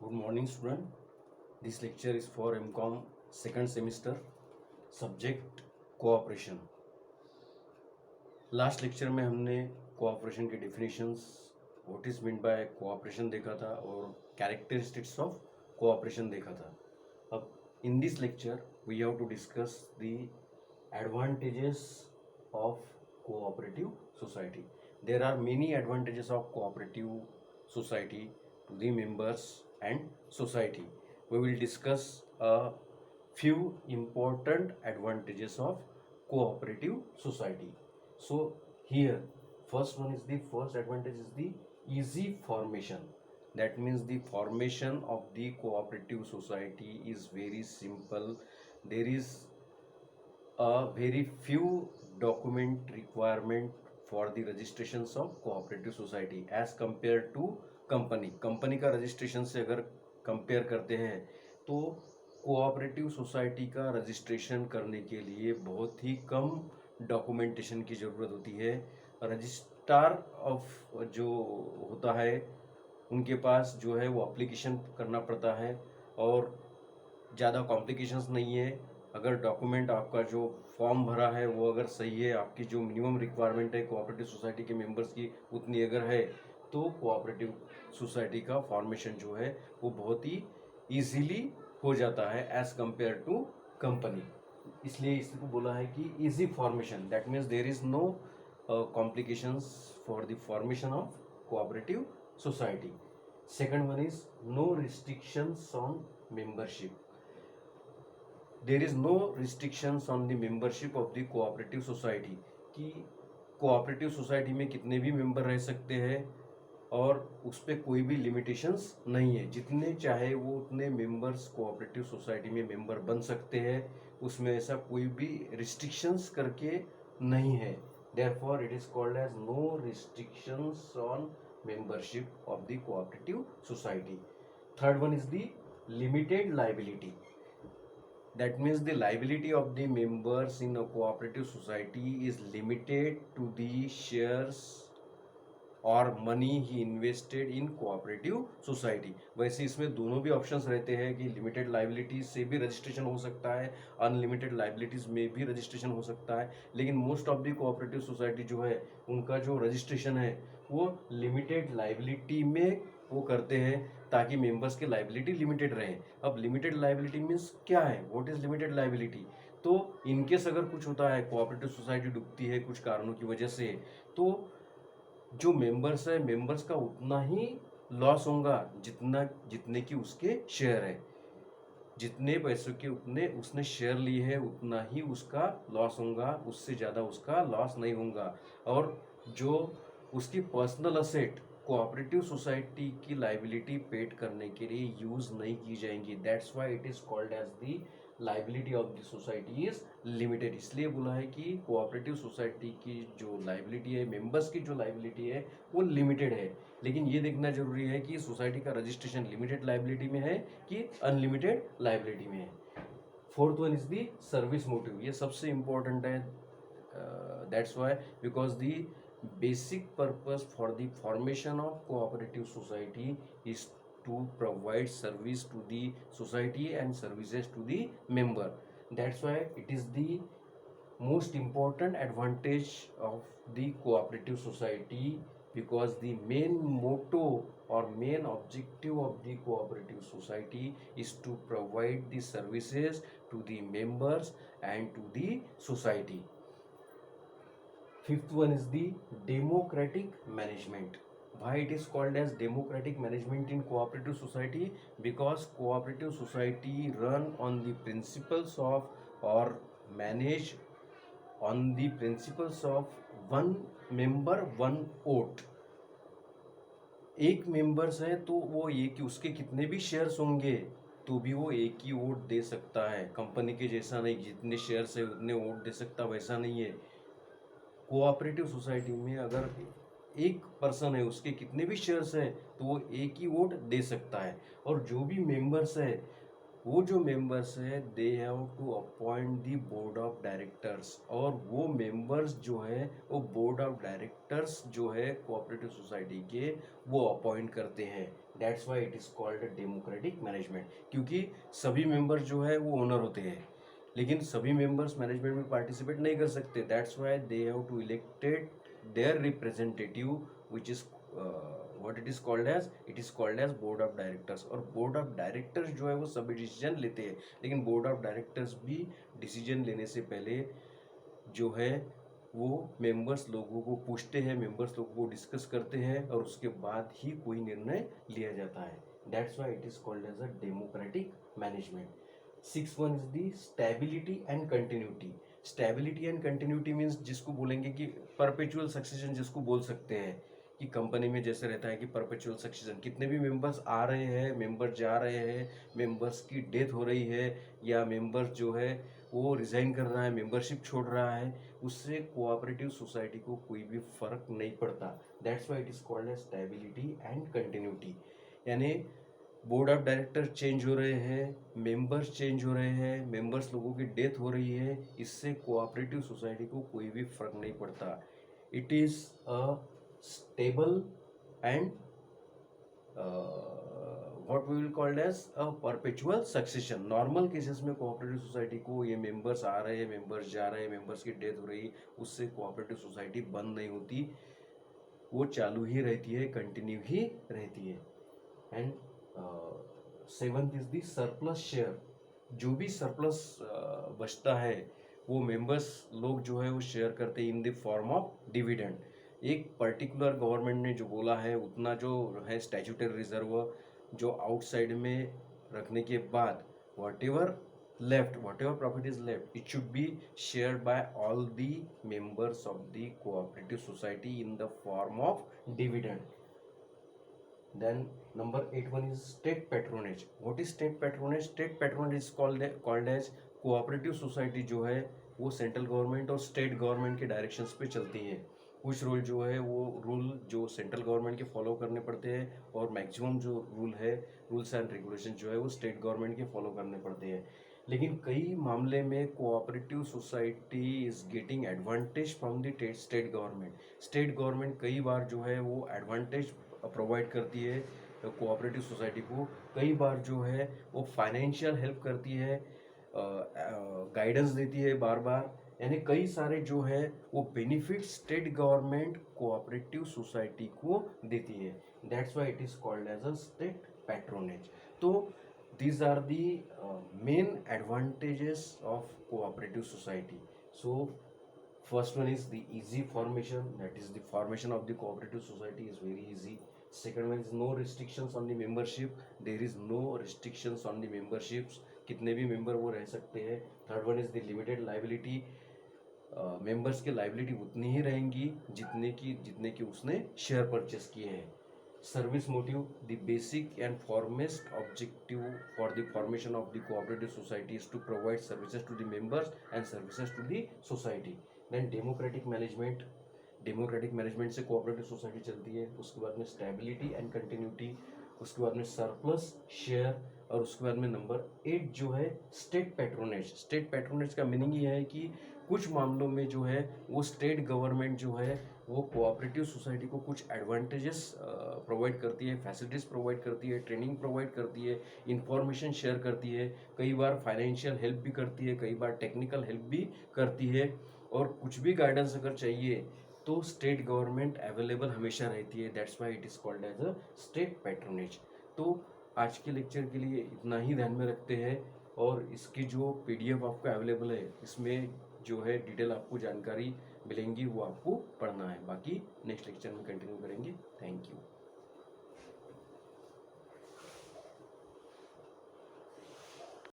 Good morning, student. This lecture is for MCOM second semester. Subject cooperation. Last lecture में हमने cooperation के definitions, what is mean by cooperation देखा था और characteristics of cooperation देखा था. अब in this lecture we have to discuss the advantages of cooperative society. There are many advantages of cooperative society to the members and society. We will discuss a few important advantages of cooperative society. So here first advantage is the easy formation. That means the formation of the cooperative society is very simple. There is a very few document requirement for the registrations of cooperative society as compared to company का registration से अगर compare करते हैं तो cooperative society का registration करने के लिए बहुत ही कम डॉक्यूमेंटेशन की ज़रूरत होती है. रजिस्ट्रार ऑफ जो होता है उनके पास जो है वो एप्लीकेशन करना पड़ता है और ज़्यादा कॉम्प्लिकेशंस नहीं है. अगर डॉक्यूमेंट आपका जो फॉर्म भरा है वो अगर सही है, आपकी जो मिनिमम रिक्वायरमेंट है कोऑपरेटिव सोसाइटी के मेंबर्स की उतनी अगर है, तो कोऑपरेटिव सोसाइटी का फॉर्मेशन जो है वो बहुत ही इजीली हो जाता है एज कंपेयर टू कंपनी. इसलिए इसको बोला है कि easy formation. That means there is no complications for the formation of cooperative society. Second one is no restrictions on membership. There is no restrictions on the membership of the cooperative society कि cooperative society में कितने भी member रह सकते हैं और उस पर कोई भी लिमिटेशंस नहीं है. जितने चाहे वो उतने मेंबर्स कोऑपरेटिव सोसाइटी में मेंबर बन सकते हैं. उसमें ऐसा कोई भी रिस्ट्रिक्शंस करके नहीं है. Therefore it is called as no restrictions on membership of the cooperative society. Third one is the limited liability. That means the liability of the members in a cooperative society is limited to the shares और money he invested in cooperative society. वैसे इसमें दोनों भी options रहते हैं कि limited liabilities से भी रजिस्ट्रेशन हो सकता है, अनलिमिटेड लाइबिलिटीज में भी रजिस्ट्रेशन हो सकता है. लेकिन most of the cooperative society जो है उनका जो रजिस्ट्रेशन है वो लिमिटेड लाइबिलिटी में वो करते हैं ताकि मेंबर्स की लाइबिलिटी लिमिटेड रहे. अब लिमिटेड लाइबिलिटी मीन्स क्या है, व्हाट इज लिमिटेड लाइबिलिटी? तो इनकेस अगर कुछ होता है, कोऑपरेटिव सोसाइटी डूबती है कुछ कारणों की वजह से, तो जो मेंबर्स है मेंबर्स का उतना ही लॉस होगा जितने की उसके शेयर है. जितने पैसों के उतने उसने शेयर लिए है उतना ही उसका लॉस होगा, उससे ज़्यादा उसका लॉस नहीं होगा. और जो उसकी पर्सनल असेट कोऑपरेटिव सोसाइटी की लाइबिलिटी पेड करने के लिए यूज़ नहीं की जाएंगी. That's why it is called as the liability of the society is limited. इसलिए बोला है कि कोऑपरेटिव सोसाइटी की जो लाइबिलिटी है, मेंबर्स की जो लाइबिलिटी है वो लिमिटेड है. लेकिन ये देखना जरूरी है कि सोसाइटी का रजिस्ट्रेशन लिमिटेड लाइबिलिटी में है कि अनलिमिटेड लाइबिलिटी में है. Fourth one is the service motive. ये सबसे इंपॉर्टेंट है. That's why because the basic purpose for the formation of cooperative society is to provide service to the society and services to the member. That's why it is the most important advantage of the cooperative society, because the main motto or main objective of the cooperative society is to provide the services to the members and to the society. Fifth one is the democratic management. Why it is called as democratic management in cooperative society? Because cooperative society run on the principles of or manage on the principles of one member one vote. एक members है तो वो एक ही, उसके कितने भी shares होंगे तो भी वो एक ही वोट दे सकता है. कंपनी के जैसा नहीं, जितने शेयर्स है उतने वोट दे सकता, वैसा नहीं है. कोऑपरेटिव सोसाइटी में अगर एक पर्सन है उसके कितने भी शेयर्स हैं तो वो एक ही वोट दे सकता है. और जो भी मेंबर्स है वो जो मेंबर्स है they have to appoint the board of directors, और वो मेंबर्स जो है वो बोर्ड ऑफ डायरेक्टर्स जो है कोऑपरेटिव सोसाइटी के वो अपॉइंट करते हैं। That's why it is called democratic management, क्योंकि सभी मेंबर्स जो है वो ओनर होते हैं, लेकिन सभी मेंबर्स मैनेजमेंट में पार्टिसिपेट नहीं कर सकते। That's why they have to elected their representative which is what it is called as, it is called as board of directors. और बोर्ड ऑफ डायरेक्टर्स जो है वो सभी डिसीजन लेते हैं, लेकिन बोर्ड ऑफ डायरेक्टर्स भी डिसीजन लेने से पहले जो है वो मेंबर्स लोगों को पूछते हैं, मेंबर्स लोगों को डिस्कस करते हैं, और उसके बाद ही कोई निर्णय लिया जाता है। That's why it is called as a democratic management. Six one is the stability and continuity. Stability and continuity means जिसको बोलेंगे कि परपेचुअल सक्सेशन जिसको बोल सकते हैं, कि कंपनी में जैसे रहता है कि परपेचुअल सक्सेशन, कितने भी मेंबर्स आ रहे हैं, मेंबर जा रहे हैं, मेंबर्स की डेथ हो रही है, या मेंबर्स जो है वो रिजाइन कर रहा है, मेंबरशिप छोड़ रहा है, उससे कोऑपरेटिव सोसाइटी को कोई भी फर्क नहीं पड़ता। That's why it is called as stability and continuity. यानी बोर्ड ऑफ डायरेक्टर चेंज हो रहे हैं, मेंबर्स चेंज हो रहे हैं, मेंबर्स लोगों की डेथ हो रही है, इससे कोऑपरेटिव सोसाइटी को कोई भी फर्क नहीं पड़ता। It is a stable and what we will called as a perpetual succession. Normal cases में कोऑपरेटिव सोसाइटी को ये मेंबर्स आ रहे हैं, मेंबर्स जा रहे हैं, मेंबर्स की डेथ हो रही, उससे कोऑपरेटिव सोसाइटी बंद नहीं होती, वो चालू ही रहती है, कंटिन्यू ही रहती है। And seventh is the surplus share. जो भी सरप्लस बचता है वो मेंबर्स लोग जो है वो शेयर करते हैं in the form of dividend. एक पर्टिकुलर गवर्नमेंट ने जो बोला है उतना जो है स्टैट्यूटरी रिजर्व जो आउटसाइड में रखने के बाद what ever profit is left it should be shared by all the members of the cooperative society in the form of dividend. Then number 8 one is state patronage. What is state patronage? State patronage is called as cooperative society जो है वो central government और state government के directions पे चलती है। कुछ rule जो है वो रूल जो सेंट्रल गवर्नमेंट के फॉलो करने पड़ते हैं, और मैक्सिमम जो रूल है रूल्स एंड रेगुलेशन जो है वो स्टेट गवर्नमेंट के फॉलो करने पड़ते हैं। लेकिन कई मामले में cooperative society is getting advantage from the state government. State government कई बार जो है वो एडवांटेज प्रोवाइड करती है कोऑपरेटिव सोसाइटी को, कई बार जो है वो फाइनेंशियल हेल्प करती है, गाइडेंस देती है बार बार, यानी कई सारे जो है वो benefit state government cooperative society को देती है। That's why it is called as a state patronage. तो these are the main advantages of cooperative society. So first one is the easy formation, that is the formation of the cooperative society is very easy. Second one is no restrictions on the membership, there is no restrictions on the memberships, कितने भी member वो रह सकते हैं। Third one is the limited liability, members की liability उतनी ही रहेंगी जितने की उसने शेयर परचेस किए हैं। Service motive, the basic and foremost objective for the formation of the cooperative society is to provide services to the members and services to the society. Then democratic management, democratic management से cooperative society चलती है। उसके बाद में stability and continuity, उसके बाद में surplus share, और उसके बाद में नंबर 8 जो है स्टेट पैट्रोनेज। स्टेट पैट्रोनेज का मीनिंग ये है कि कुछ मामलों में जो है वो स्टेट गवर्नमेंट जो है वो कोऑपरेटिव सोसाइटी को कुछ एडवांटेजेस प्रोवाइड करती है, फैसिलिटीज़ प्रोवाइड करती है, ट्रेनिंग प्रोवाइड करती है, इंफॉर्मेशन शेयर करती है, कई बार फाइनेंशियल हेल्प भी करती है, कई बार टेक्निकल हेल्प भी करती है, और कुछ भी गाइडेंस अगर चाहिए तो स्टेट गवर्नमेंट अवेलेबल हमेशा रहती है। That's why it is called as a state patronage. तो आज के लेक्चर के लिए इतना ही ध्यान में रखते हैं, और इसकी जो PDF आपको अवेलेबल है इसमें जो है डिटेल आपको जानकारी मिलेंगी, वो आपको पढ़ना है। बाकी नेक्स्ट लेक्चर में कंटिन्यू करेंगे। Thank you.